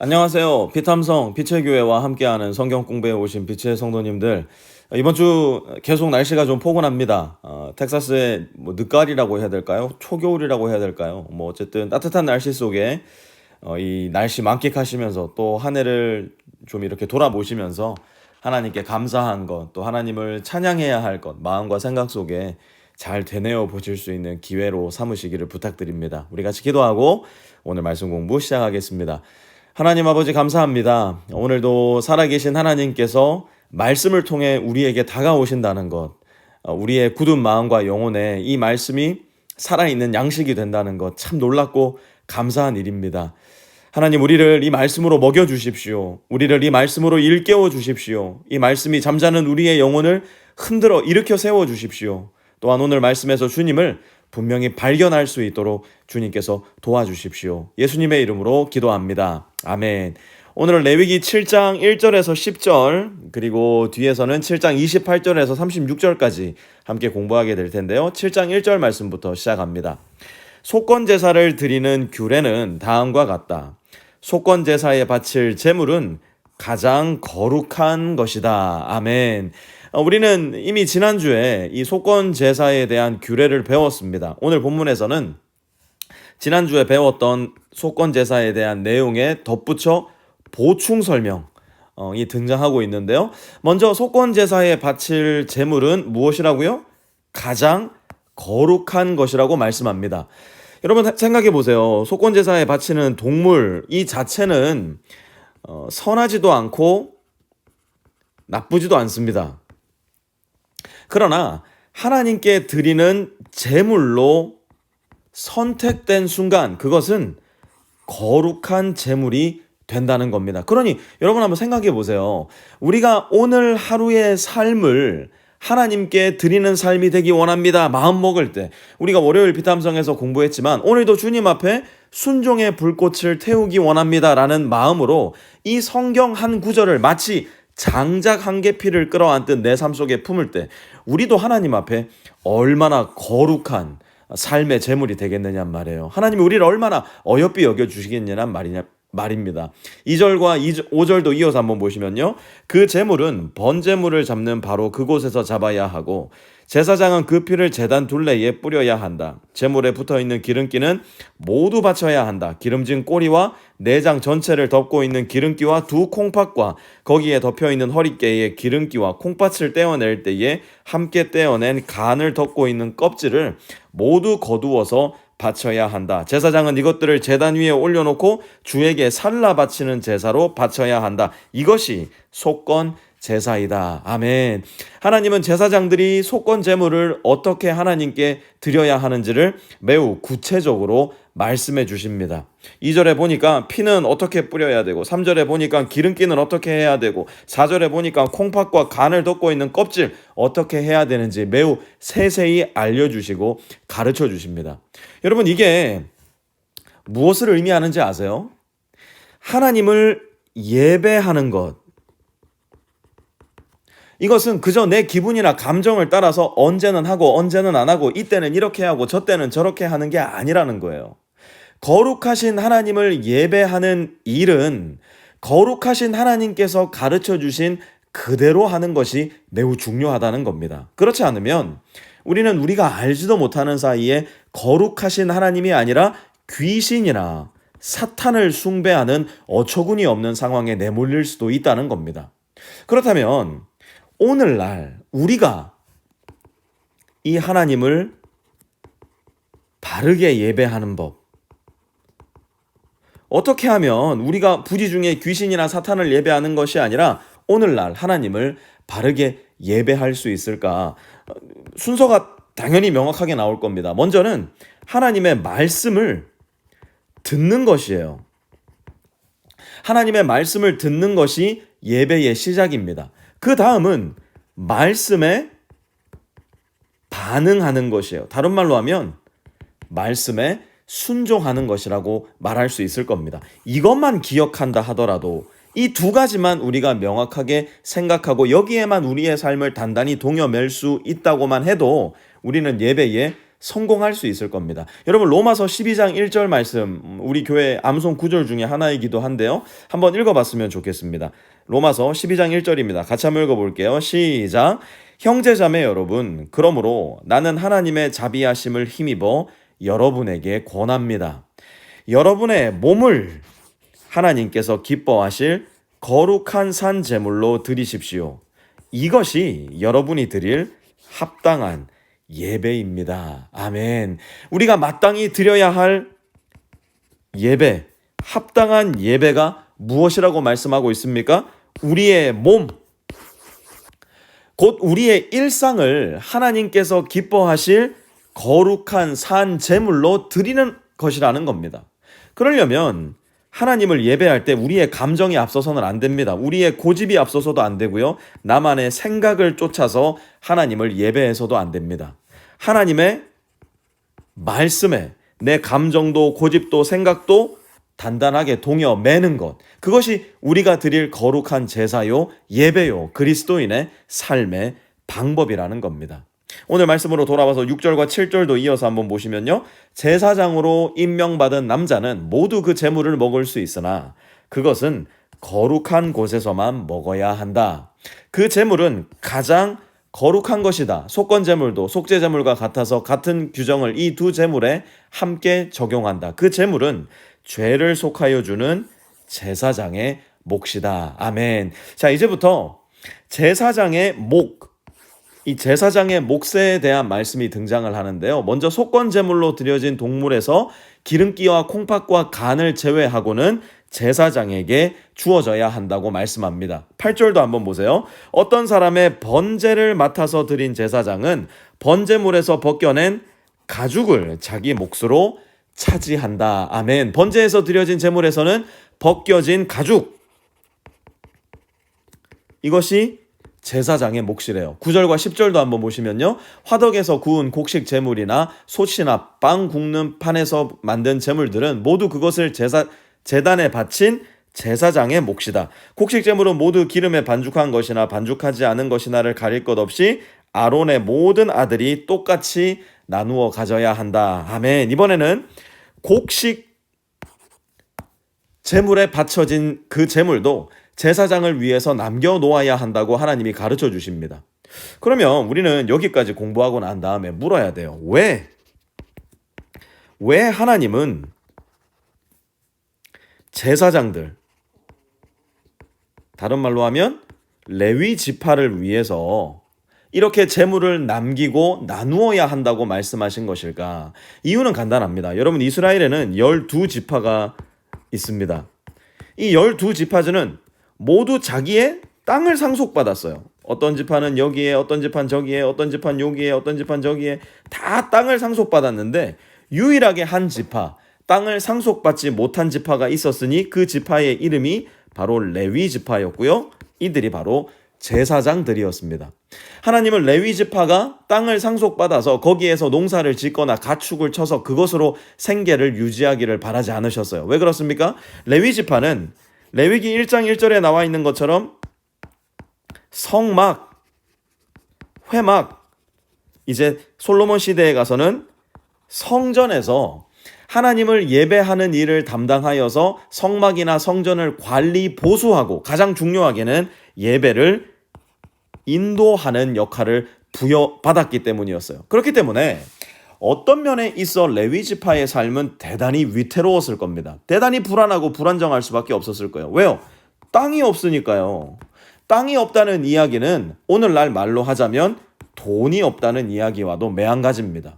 안녕하세요. 피탐성 빛의 교회와 함께하는 성경 공부에 오신 빛의 성도님들. 이번 주 계속 날씨가 좀 포근합니다. 텍사스의 늦가을이라고 해야 될까요? 초겨울이라고 해야 될까요? 어쨌든 따뜻한 날씨 속에 이 날씨 만끽하시면서 또 한 해를 좀 이렇게 돌아보시면서 하나님께 감사한 것, 또 하나님을 찬양해야 할 것, 마음과 생각 속에 잘 되뇌어 보실 수 있는 기회로 삼으시기를 부탁드립니다. 우리 같이 기도하고 오늘 말씀 공부 시작하겠습니다. 하나님 아버지 감사합니다. 오늘도 살아계신 하나님께서 말씀을 통해 우리에게 다가오신다는 것, 우리의 굳은 마음과 영혼에 이 말씀이 살아있는 양식이 된다는 것 참 놀랍고 감사한 일입니다. 하나님, 우리를 이 말씀으로 먹여주십시오. 우리를 이 말씀으로 일깨워 주십시오. 이 말씀이 잠자는 우리의 영혼을 흔들어 일으켜 세워주십시오. 또한 오늘 말씀에서 주님을 분명히 발견할 수 있도록 주님께서 도와주십시오. 예수님의 이름으로 기도합니다. 아멘. 오늘은 레위기 7장 1절에서 10절, 그리고 뒤에서는 7장 28절에서 36절까지 함께 공부하게 될 텐데요. 7장 1절 말씀부터 시작합니다. 속건 제사를 드리는 규례는 다음과 같다. 속건 제사에 바칠 제물은 가장 거룩한 것이다. 아멘. 우리는 이미 지난주에 이 속건 제사에 대한 규례를 배웠습니다. 오늘 본문에서는 지난주에 배웠던 속건 제사에 대한 내용에 덧붙여 보충 설명이 등장하고 있는데요. 먼저 속건 제사에 바칠 제물은 무엇이라고요? 가장 거룩한 것이라고 말씀합니다. 여러분 생각해 보세요. 속건 제사에 바치는 동물 이 자체는 선하지도 않고 나쁘지도 않습니다. 그러나 하나님께 드리는 제물로 선택된 순간 그것은 거룩한 제물이 된다는 겁니다. 그러니 여러분 한번 생각해 보세요. 우리가 오늘 하루의 삶을 하나님께 드리는 삶이 되기 원합니다. 마음 먹을 때 우리가 월요일 비탐성에서 공부했지만 오늘도 주님 앞에 순종의 불꽃을 태우기 원합니다 라는 마음으로 이 성경 한 구절을 마치 장작 한 계피를 끌어안듯 내 삶 속에 품을 때 우리도 하나님 앞에 얼마나 거룩한 삶의 제물이 되겠느냐 말이에요. 하나님이 우리를 얼마나 어여삐 여겨주시겠냐는 말입니다. 2절과 5절도 이어서 한번 보시면요. 그 제물은 번제물을 잡는 바로 그곳에서 잡아야 하고 제사장은 그 피를 제단 둘레에 뿌려야 한다. 제물에 붙어있는 기름기는 모두 바쳐야 한다. 기름진 꼬리와 내장 전체를 덮고 있는 기름기와 두 콩팥과 거기에 덮여있는 허리깨의 기름기와 콩팥을 떼어낼 때에 함께 떼어낸 간을 덮고 있는 껍질을 모두 거두어서 바쳐야 한다. 제사장은 이것들을 제단 위에 올려놓고 주에게 살라 바치는 제사로 바쳐야 한다. 이것이 속건 제사이다. 아멘. 하나님은 제사장들이 속건 제물을 어떻게 하나님께 드려야 하는지를 매우 구체적으로 말씀해 주십니다. 2절에 보니까 피는 어떻게 뿌려야 되고 3절에 보니까 기름기는 어떻게 해야 되고 4절에 보니까 콩팥과 간을 덮고 있는 껍질 어떻게 해야 되는지 매우 세세히 알려주시고 가르쳐 주십니다. 여러분 이게 무엇을 의미하는지 아세요? 하나님을 예배하는 것. 이것은 그저 내 기분이나 감정을 따라서 언제는 하고 언제는 안 하고 이때는 이렇게 하고 저때는 저렇게 하는 게 아니라는 거예요. 거룩하신 하나님을 예배하는 일은 거룩하신 하나님께서 가르쳐 주신 그대로 하는 것이 매우 중요하다는 겁니다. 그렇지 않으면 우리는 우리가 알지도 못하는 사이에 거룩하신 하나님이 아니라 귀신이나 사탄을 숭배하는 어처구니 없는 상황에 내몰릴 수도 있다는 겁니다. 그렇다면 오늘날 우리가 이 하나님을 바르게 예배하는 법, 어떻게 하면 우리가 부지중에 귀신이나 사탄을 예배하는 것이 아니라 오늘날 하나님을 바르게 예배할 수 있을까? 순서가 당연히 명확하게 나올 겁니다. 먼저는 하나님의 말씀을 듣는 것이에요. 하나님의 말씀을 듣는 것이 예배의 시작입니다. 그 다음은 말씀에 반응하는 것이에요. 다른 말로 하면 말씀에 순종하는 것이라고 말할 수 있을 겁니다. 이것만 기억한다 하더라도 이 두 가지만 우리가 명확하게 생각하고 여기에만 우리의 삶을 단단히 동여맬 수 있다고만 해도 우리는 예배에 성공할 수 있을 겁니다. 여러분 로마서 12장 1절 말씀 우리 교회 암송 구절 중에 하나이기도 한데요. 한번 읽어봤으면 좋겠습니다. 로마서 12장 1절입니다. 같이 한번 읽어볼게요. 시작. 형제자매 여러분, 그러므로 나는 하나님의 자비하심을 힘입어 여러분에게 권합니다. 여러분의 몸을 하나님께서 기뻐하실 거룩한 산 제물로 드리십시오. 이것이 여러분이 드릴 합당한 예배입니다. 아멘. 우리가 마땅히 드려야 할 예배, 합당한 예배가 무엇이라고 말씀하고 있습니까? 우리의 몸, 곧 우리의 일상을 하나님께서 기뻐하실 거룩한 산 제물로 드리는 것이라는 겁니다. 그러려면 하나님을 예배할 때 우리의 감정이 앞서서는 안 됩니다. 우리의 고집이 앞서서도 안 되고요. 나만의 생각을 쫓아서 하나님을 예배해서도 안 됩니다. 하나님의 말씀에 내 감정도 고집도 생각도 단단하게 동여 매는 것, 그것이 우리가 드릴 거룩한 제사요, 예배요, 그리스도인의 삶의 방법이라는 겁니다. 오늘 말씀으로 돌아와서 6절과 7절도 이어서 한번 보시면요. 제사장으로 임명받은 남자는 모두 그 제물을 먹을 수 있으나 그것은 거룩한 곳에서만 먹어야 한다. 그 제물은 가장 거룩한 것이다. 속건제물도 속죄제물과 같아서 같은 규정을 이 두 제물에 함께 적용한다. 그 제물은 죄를 속하여 주는 제사장의 몫이다. 아멘. 자, 이제부터 제사장의 목, 이 제사장의 몫에 대한 말씀이 등장을 하는데요. 먼저 속건제물로 드려진 동물에서 기름기와 콩팥과 간을 제외하고는 제사장에게 주어져야 한다고 말씀합니다. 8절도 한번 보세요. 어떤 사람의 번제를 맡아서 드린 제사장은 번제물에서 벗겨낸 가죽을 자기 몫으로 차지한다. 아멘. 번제에서 드려진 제물에서는 벗겨진 가죽, 이것이 제사장의 몫이래요. 9절과 10절도 한번 보시면요. 화덕에서 구운 곡식 제물이나 솥이나 빵 굽는 판에서 만든 제물들은 모두 그것을 제단에 바친 제사장의 몫이다. 곡식 제물은 모두 기름에 반죽한 것이나 반죽하지 않은 것이나를 가릴 것 없이 아론의 모든 아들이 똑같이 나누어 가져야 한다. 아멘. 이번에는 곡식 제물에 바쳐진 그 제물도 제사장을 위해서 남겨놓아야 한다고 하나님이 가르쳐 주십니다. 그러면 우리는 여기까지 공부하고 난 다음에 물어야 돼요. 왜 하나님은 제사장들, 다른 말로 하면 레위 지파를 위해서 이렇게 제물을 남기고 나누어야 한다고 말씀하신 것일까? 이유는 간단합니다. 여러분, 이스라엘에는 12지파가 있습니다. 이 12지파들은 모두 자기의 땅을 상속받았어요. 어떤 지파는 여기에, 어떤 지파는 저기에, 어떤 지파는 여기에, 어떤 지파는 저기에 다 땅을 상속받았는데 유일하게 한 지파, 땅을 상속받지 못한 지파가 있었으니 그 지파의 이름이 바로 레위 지파였고요. 이들이 바로 제사장들이었습니다. 하나님은 레위 지파가 땅을 상속받아서 거기에서 농사를 짓거나 가축을 쳐서 그것으로 생계를 유지하기를 바라지 않으셨어요. 왜 그렇습니까? 레위 지파는 레위기 1장 1절에 나와 있는 것처럼 성막, 회막, 이제 솔로몬 시대에 가서는 성전에서 하나님을 예배하는 일을 담당하여서 성막이나 성전을 관리, 보수하고 가장 중요하게는 예배를 인도하는 역할을 부여받았기 때문이었어요. 그렇기 때문에 어떤 면에 있어 레위 지파의 삶은 대단히 위태로웠을 겁니다. 대단히 불안하고 불안정할 수밖에 없었을 거예요. 왜요? 땅이 없으니까요. 땅이 없다는 이야기는 오늘날 말로 하자면 돈이 없다는 이야기와도 매한가지입니다.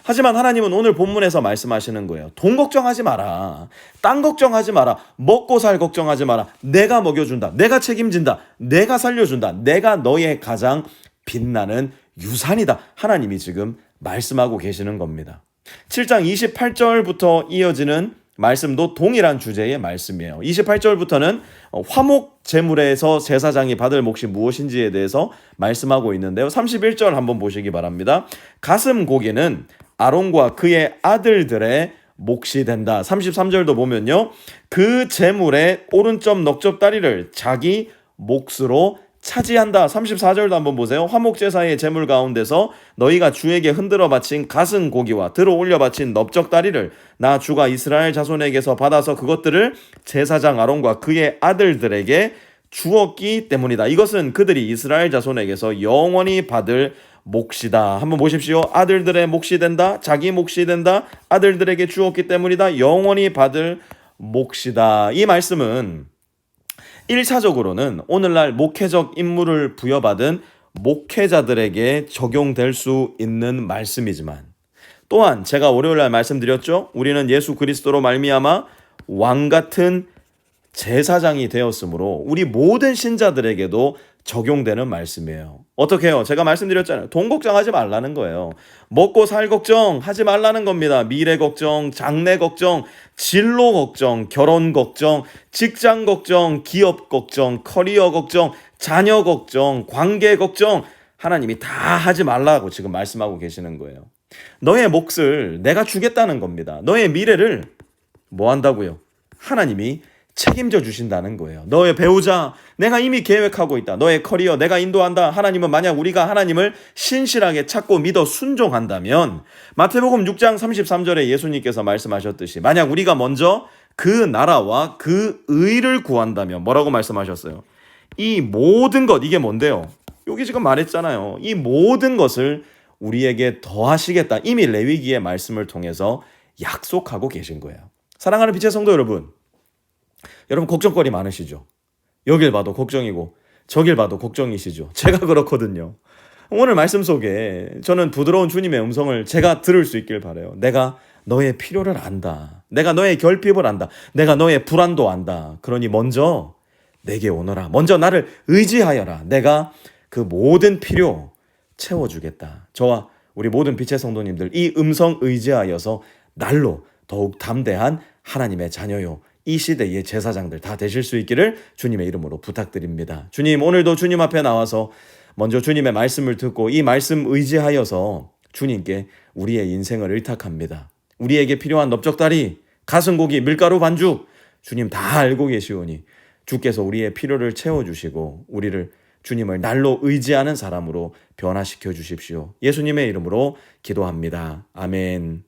하지만 하나님은 오늘 본문에서 말씀하시는 거예요. 돈 걱정하지 마라. 땅 걱정하지 마라. 먹고 살 걱정하지 마라. 내가 먹여준다. 내가 책임진다. 내가 살려준다. 내가 너의 가장 빛나는 유산이다. 하나님이 지금 말씀하고 계시는 겁니다. 7장 28절부터 이어지는 말씀도 동일한 주제의 말씀이에요. 28절부터는 화목 제물에서 제사장이 받을 몫이 무엇인지에 대해서 말씀하고 있는데요. 31절 한번 보시기 바랍니다. 가슴 고기는 아론과 그의 아들들의 몫이 된다. 33절도 보면요. 그 제물의 오른쪽 넉적 다리를 자기 몫으로 차지한다. 34절도 한번 보세요. 화목제사의 제물 가운데서 너희가 주에게 흔들어 바친 가슴 고기와 들어 올려 바친 넓적다리를 나 주가 이스라엘 자손에게서 받아서 그것들을 제사장 아론과 그의 아들들에게 주었기 때문이다. 이것은 그들이 이스라엘 자손에게서 영원히 받을 몫이다. 한번 보십시오. 아들들의 몫이 된다. 자기 몫이 된다. 아들들에게 주었기 때문이다. 영원히 받을 몫이다. 이 말씀은 1차적으로는 오늘날 목회적 임무를 부여받은 목회자들에게 적용될 수 있는 말씀이지만 또한 제가 월요일날 말씀드렸죠. 우리는 예수 그리스도로 말미암아 왕같은 제사장이 되었으므로 우리 모든 신자들에게도 적용되는 말씀이에요. 어떻게 해요? 제가 말씀드렸잖아요. 돈 걱정하지 말라는 거예요. 먹고 살 걱정 하지 말라는 겁니다. 미래 걱정, 장래 걱정, 진로 걱정, 결혼 걱정, 직장 걱정, 기업 걱정, 커리어 걱정, 자녀 걱정, 관계 걱정 하나님이 다 하지 말라고 지금 말씀하고 계시는 거예요. 너의 몫을 내가 주겠다는 겁니다. 너의 미래를 뭐 한다고요? 하나님이 책임져 주신다는 거예요. 너의 배우자 내가 이미 계획하고 있다. 너의 커리어 내가 인도한다. 하나님은 만약 우리가 하나님을 신실하게 찾고 믿어 순종한다면 마태복음 6장 33절에 예수님께서 말씀하셨듯이 만약 우리가 먼저 그 나라와 그 의를 구한다면 뭐라고 말씀하셨어요? 이 모든 것 이게 뭔데요? 여기 지금 말했잖아요. 이 모든 것을 우리에게 더하시겠다. 이미 레위기의 말씀을 통해서 약속하고 계신 거예요. 사랑하는 빛의 성도 여러분, 여러분 걱정거리 많으시죠? 여길 봐도 걱정이고 저길 봐도 걱정이시죠? 제가 그렇거든요. 오늘 말씀 속에 저는 부드러운 주님의 음성을 제가 들을 수 있길 바라요. 내가 너의 필요를 안다. 내가 너의 결핍을 안다. 내가 너의 불안도 안다. 그러니 먼저 내게 오너라. 먼저 나를 의지하여라. 내가 그 모든 필요 채워주겠다. 저와 우리 모든 빛의 성도님들 이 음성 의지하여서 날로 더욱 담대한 하나님의 자녀요. 이 시대의 제사장들 다 되실 수 있기를 주님의 이름으로 부탁드립니다. 주님 오늘도 주님 앞에 나와서 먼저 주님의 말씀을 듣고 이 말씀 의지하여서 주님께 우리의 인생을 의탁합니다. 우리에게 필요한 넓적다리, 가슴고기, 밀가루 반죽 주님 다 알고 계시오니 주께서 우리의 필요를 채워주시고 우리를 주님을 날로 의지하는 사람으로 변화시켜 주십시오. 예수님의 이름으로 기도합니다. 아멘.